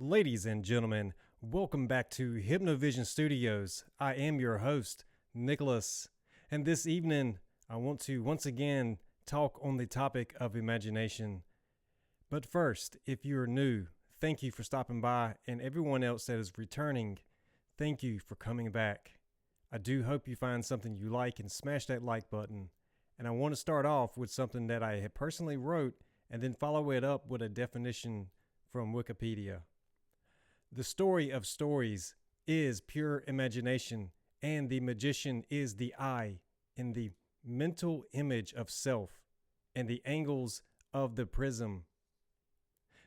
Ladies and gentlemen, welcome back to Hypnovision Studios. I am your host, Nicholas, and this evening I want to once again talk on the topic of imagination. But first, if you're new, thank you for stopping by, and everyone else that is returning, thank you for coming back. I do hope you find something you like and smash that like button. And I want to start off with something that I had personally wrote and then follow it up with a definition from Wikipedia. The story of stories is pure imagination, and the magician is the eye in the mental image of self and the angles of the prism.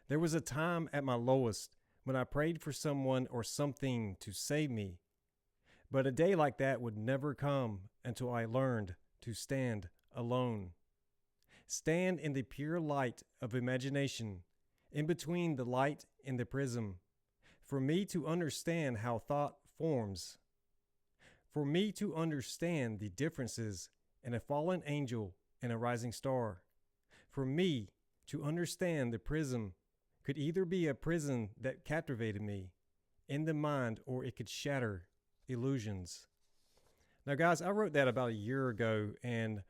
There was a time at my lowest when I prayed for someone or something to save me, but a day like that would never come until I learned to stand alone. Stand in the pure light of imagination, in between the light and the prism. For me to understand how thought forms. For me to understand the differences in a fallen angel and a rising star. For me to understand the prism could either be a prison that captivated me in the mind, or it could shatter illusions. Now, guys, I wrote that about a year ago, and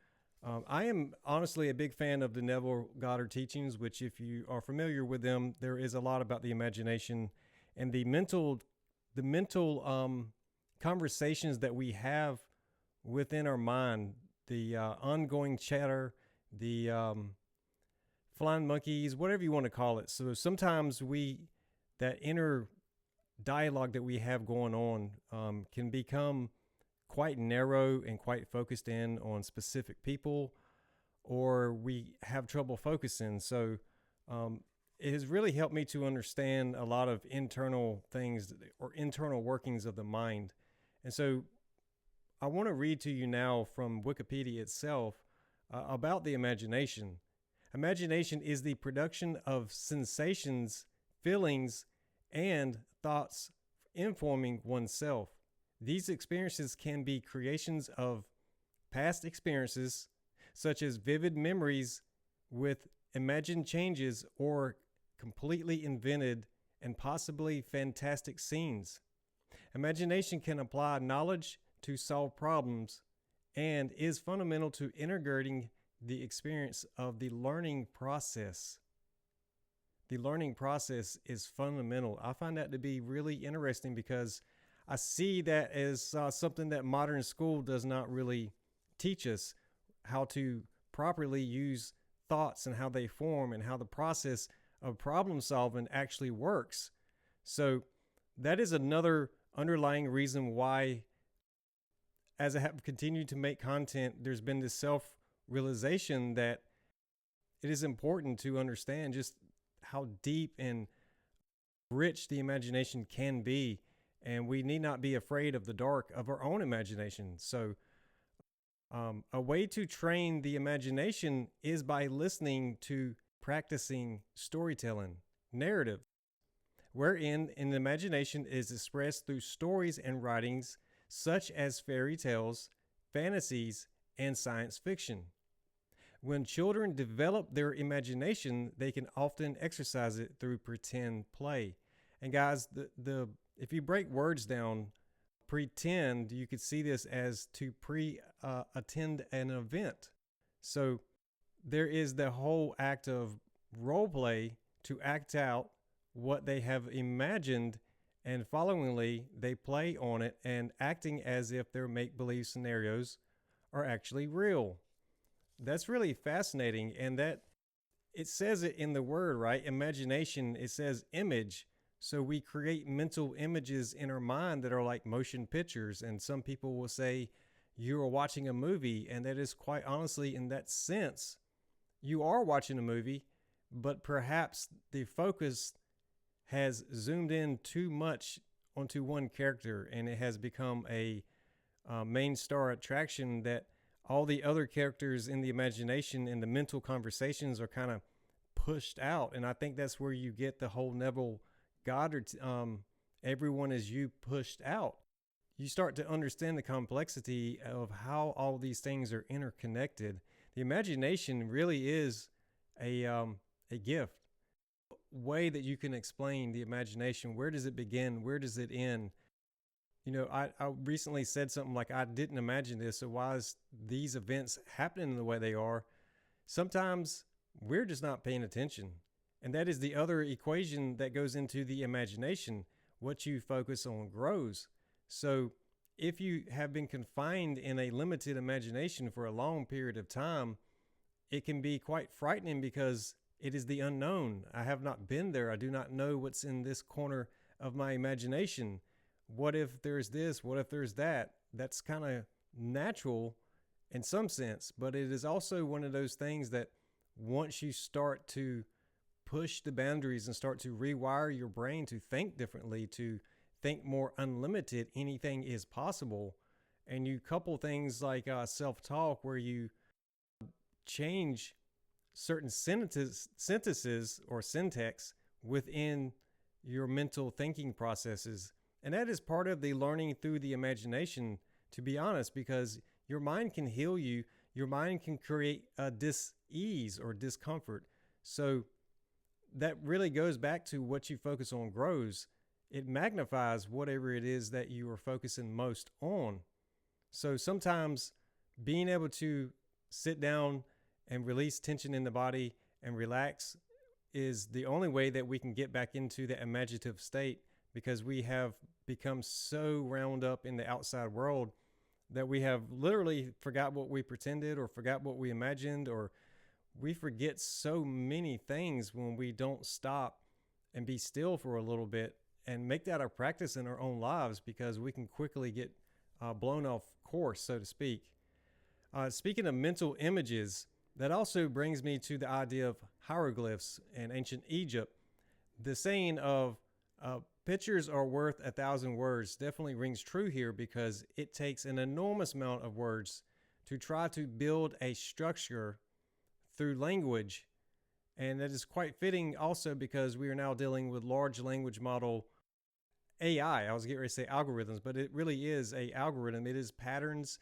I am honestly a big fan of the Neville Goddard teachings, which, if you are familiar with them, there is a lot about the imagination and the mental conversations that we have within our mind, the ongoing chatter, the flying monkeys, whatever you want to call it. So sometimes that inner dialogue that we have going on can become quite narrow and quite focused in on specific people, or we have trouble focusing. So it has really helped me to understand a lot of internal things or internal workings of the mind. And so I want to read to you now from Wikipedia itself about the imagination. Imagination is the production of sensations, feelings, and thoughts informing oneself. These experiences can be creations of past experiences, such as vivid memories with imagined changes, or completely invented and possibly fantastic scenes. Imagination can apply knowledge to solve problems and is fundamental to integrating the experience of the learning process. The learning process is fundamental. I find that to be really interesting because I see that as something that modern school does not really teach us, how to properly use thoughts and how they form and how the process of problem solving actually works. So that is another underlying reason why, as I have continued to make content, there's been this self-realization that it is important to understand just how deep and rich the imagination can be, and we need not be afraid of the dark of our own imagination. So a way to train the imagination is by listening to practicing storytelling, narrative, wherein an imagination is expressed through stories and writings such as fairy tales, fantasies, and science fiction. When children develop their imagination, they can often exercise it through pretend play. And guys, if you break words down, pretend, you could see this as to attend an event. So there is the whole act of role play to act out what they have imagined, and followingly they play on it and acting as if their make-believe scenarios are actually real. That's really fascinating, and that it says it in the word, right? Imagination, it says image. So we create mental images in our mind that are like motion pictures. And some people will say you are watching a movie, and that is quite honestly, in that sense, you are watching a movie, but perhaps the focus has zoomed in too much onto one character, and it has become a main star attraction that all the other characters in the imagination and the mental conversations are kind of pushed out. And I think that's where you get the whole Neville Goddard, everyone is you pushed out. You start to understand the complexity of how all these things are interconnected. The imagination really is a gift. way that you can explain the imagination. Where does it begin? Where does it end? I recently said something like, I didn't imagine this, so why is these events happening the way they are? Sometimes we're just not paying attention. And that is the other equation that goes into the imagination. What you focus on grows. So if you have been confined in a limited imagination for a long period of time, it can be quite frightening because it is the unknown. I have not been there. I do not know what's in this corner of my imagination. What if there's this? What if there's that? That's kind of natural in some sense, but it is also one of those things that once you start to push the boundaries and start to rewire your brain to think differently, to think more unlimited, anything is possible. And you couple things like self-talk where you change certain sentences or syntax within your mental thinking processes. And that is part of the learning through the imagination, to be honest, because your mind can heal you. Your mind can create a dis-ease or discomfort. So that really goes back to what you focus on grows. It magnifies whatever it is that you are focusing most on. So sometimes being able to sit down and release tension in the body and relax is the only way that we can get back into the imaginative state, because we have become so wound up in the outside world that we have literally forgot what we pretended or forgot what we imagined, or we forget so many things when we don't stop and be still for a little bit and make that our practice in our own lives, because we can quickly get blown off course, so to speak. Speaking of mental images, that also brings me to the idea of hieroglyphs in ancient Egypt. The saying of pictures are worth 1,000 words definitely rings true here, because it takes an enormous amount of words to try to build a structure through language. And that is quite fitting also because we are now dealing with large language model AI. I was getting ready to say algorithms, but it really is an algorithm. It is patterns.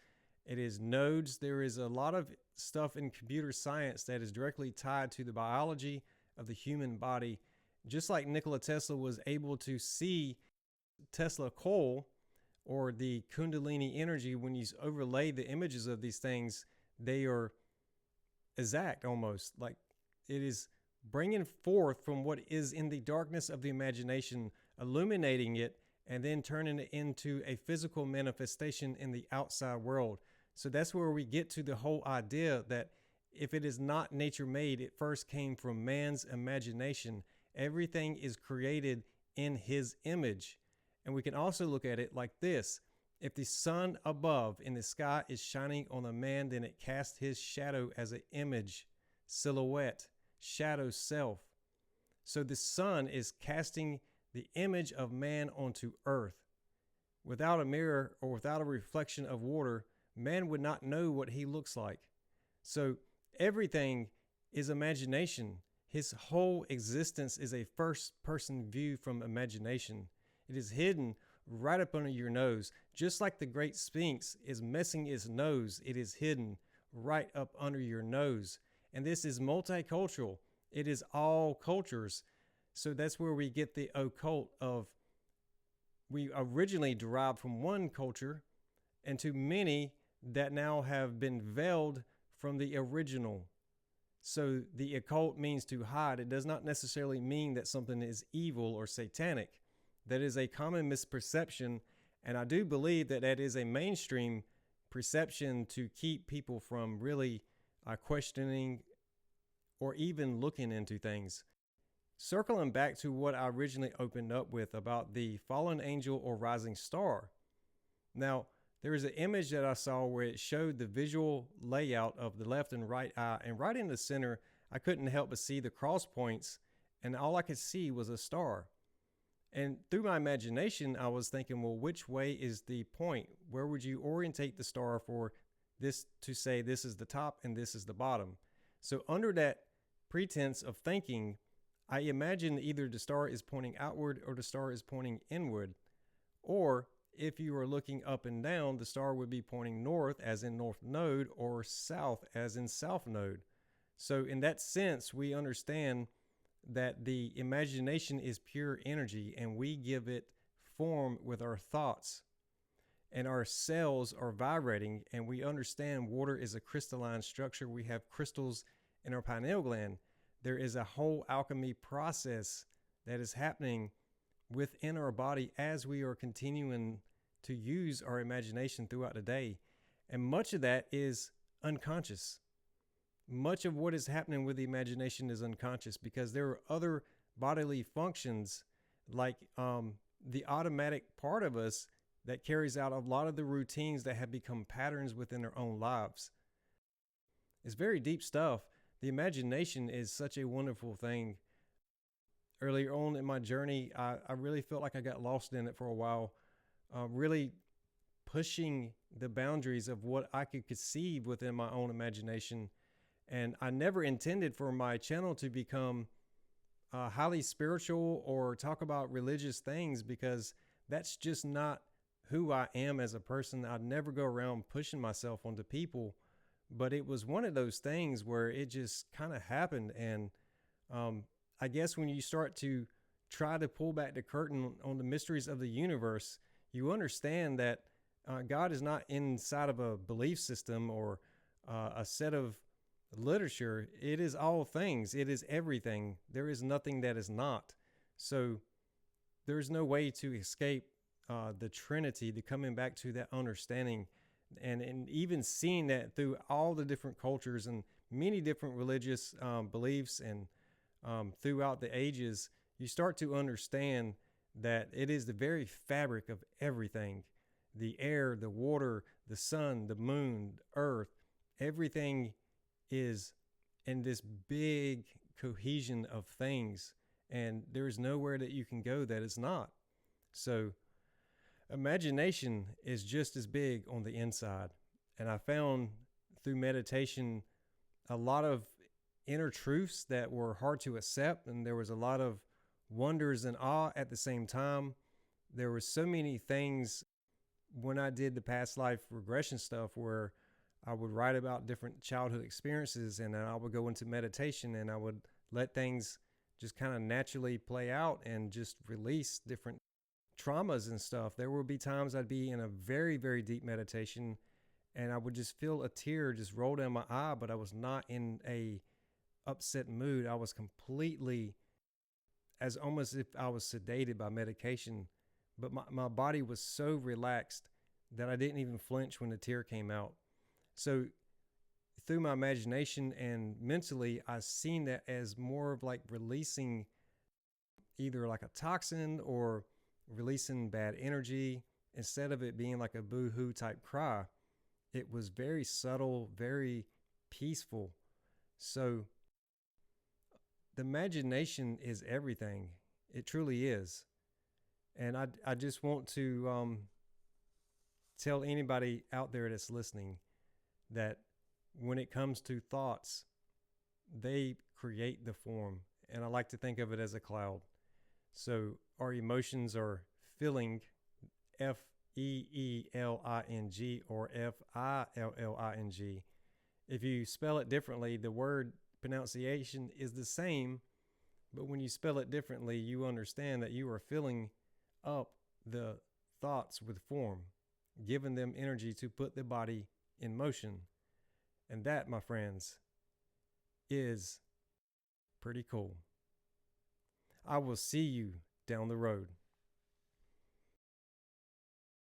It is nodes. There is a lot of stuff in computer science that is directly tied to the biology of the human body. Just like Nikola Tesla was able to see Tesla coil, or the Kundalini energy, when you overlay the images of these things, they are exact almost. Like it is bringing forth from what is in the darkness of the imagination, illuminating it, and then turning it into a physical manifestation in the outside world. So that's where we get to the whole idea that if it is not nature made, it first came from man's imagination. Everything is created in his image. And we can also look at it like this. If the sun above in the sky is shining on a man, then it casts his shadow as an image, silhouette, shadow, self. So the sun is casting the image of man onto earth. Without a mirror or without a reflection of water, man would not know what he looks like. So everything is imagination. His whole existence is a first-person view from imagination. It is hidden right up under your nose. Just like the Great Sphinx is missing its nose, it is hidden right up under your nose. And this is multicultural. It is all cultures. So that's where we get the occult of, we originally derived from one culture into many that now have been veiled from the original. So the occult means to hide. It does not necessarily mean that something is evil or satanic. That is a common misperception, and I do believe that that is a mainstream perception to keep people from really questioning or even looking into things. Circling back to what I originally opened up with about the fallen angel or rising star. Now, there is an image that I saw where it showed the visual layout of the left and right eye, and right in the center, I couldn't help but see the cross points, and all I could see was a star. And through my imagination, I was thinking, well, which way is the point? Where would you orientate the star for this to say this is the top and this is the bottom? So under that pretense of thinking, I imagine either the star is pointing outward or the star is pointing inward. Or if you are looking up and down, the star would be pointing north as in north node, or south as in south node. So in that sense, we understand that the imagination is pure energy and we give it form with our thoughts, and our cells are vibrating, and we understand water is a crystalline structure. We have crystals in our pineal gland. There is a whole alchemy process that is happening within our body as we are continuing to use our imagination throughout the day. And much of that is unconscious. Much of what is happening with the imagination is unconscious because there are other bodily functions like the automatic part of us that carries out a lot of the routines that have become patterns within our own lives. It's very deep stuff. The imagination is such a wonderful thing. Earlier on in my journey, I really felt like I got lost in it for a while, really pushing the boundaries of what I could conceive within my own imagination. And I never intended for my channel to become highly spiritual or talk about religious things, because that's just not who I am as a person. I'd never go around pushing myself onto people, but it was one of those things where it just kind of happened. And I guess when you start to try to pull back the curtain on the mysteries of the universe, you understand that God is not inside of a belief system or a set of literature. It is all things. It is everything. There is nothing that is not. So there's no way to escape the Trinity, to coming back to that understanding, and even seeing that through all the different cultures and many different religious beliefs, and throughout the ages, you start to understand that it is the very fabric of everything. The air, the water, the sun, the moon, earth, everything is in this big cohesion of things, and there is nowhere that you can go that is not. So imagination is just as big on the inside. And I found through meditation a lot of inner truths that were hard to accept, and there was a lot of wonders and awe at the same time. There were so many things when I did the past life regression stuff where I would write about different childhood experiences, and then I would go into meditation and I would let things just kind of naturally play out and just release different traumas and stuff. There would be times I'd be in a very, very deep meditation and I would just feel a tear just roll down my eye, but I was not in a upset mood. I was completely as almost if I was sedated by medication, but my body was so relaxed that I didn't even flinch when the tear came out. So through my imagination and mentally, I've seen that as more of like releasing either like a toxin or releasing bad energy, instead of it being like a boo-hoo type cry. It was very subtle, very peaceful. So the imagination is everything. It truly is. And I just want to tell anybody out there that's listening that when it comes to thoughts, they create the form. And I like to think of it as a cloud. So our emotions are feeling, F-E-E-L-I-N-G or F-I-L-L-I-N-G. If you spell it differently, the word pronunciation is the same, but when you spell it differently, you understand that you are filling up the thoughts with form, giving them energy to put the body in motion. And that, my friends, is pretty cool. I will see you down the road.